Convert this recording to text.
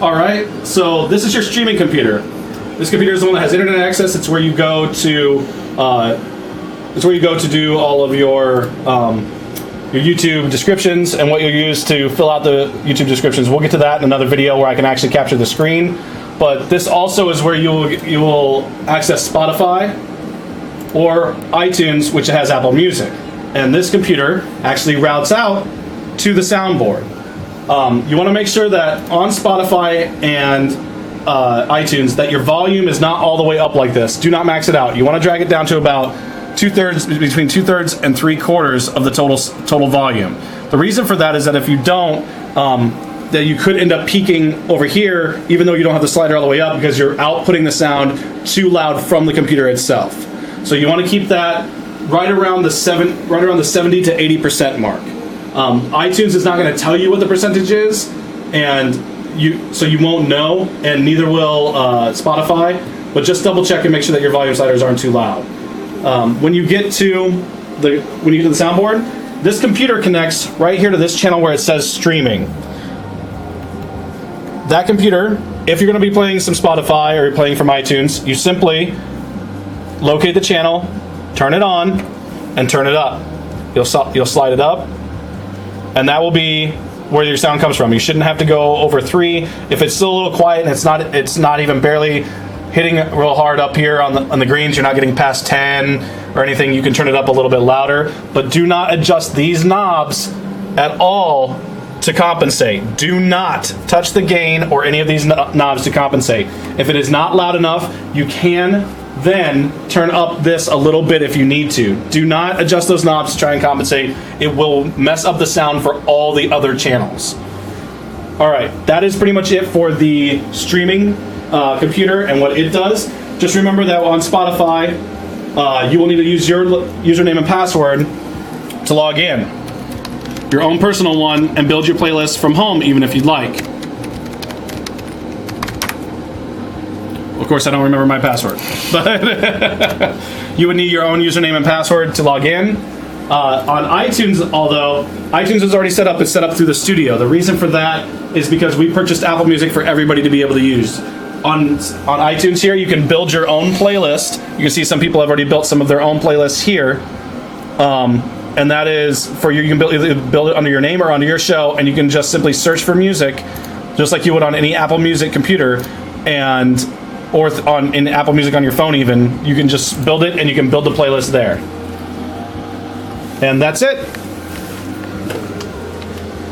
All right, so this is your streaming computer. This computer is the one that has internet access. It's where you go to. It's where you go to do all of your YouTube descriptions and what you'll use to fill out the YouTube descriptions. We'll get to that in another video where I can actually capture the screen. But this also is where you will access Spotify or iTunes, which has Apple Music. And this computer actually routes out to the soundboard. You want to make sure that on Spotify and iTunes that your volume is not all the way up like this. Do not max it out. You want to drag it down to about between 2/3 and 3/4 of the total volume. The reason for that is that if you don't, that you could end up peaking over here, even though you don't have the slider all the way up, because you're outputting the sound too loud from the computer itself. So you want to keep that right around the 70 to 80% mark. iTunes is not going to tell you what the percentage is, and so you won't know, and neither will Spotify. But just double check and make sure that your volume sliders aren't too loud. When you get to the soundboard, this computer connects right here to this channel where it says streaming. That computer, if you're going to be playing some Spotify or you're playing from iTunes, you simply locate the channel, turn it on, and turn it up. You'll slide it up, and that will be where your sound comes from. You shouldn't have to go over 3. If it's still a little quiet and it's not even barely hitting real hard up here on the greens, you're not getting past 10 or anything, you can turn it up a little bit louder. But do not adjust these knobs at all to compensate. Do not touch the gain or any of these knobs to compensate. If it is not loud enough, you can then turn up this a little bit if you need to. Do not adjust those knobs to try and compensate. It will mess up the sound for all the other channels. All right, that is pretty much it for the streaming computer and what it does. Just remember that on Spotify, you will need to use your username and password to log in. Your own personal one, and build your playlist from home even if you'd like. Of course, I don't remember my password, but you would need your own username and password to log in. On iTunes, although iTunes is already set up, it's set up through the studio. The reason for that is because we purchased Apple Music for everybody to be able to use. On iTunes here, you can build your own playlist. You can see some people have already built some of their own playlists here. And that is for you can build it under your name or under your show, and you can just simply search for music, just like you would on any Apple Music computer, or in Apple Music on your phone even. You can just build it, and you can build the playlist there. And that's it.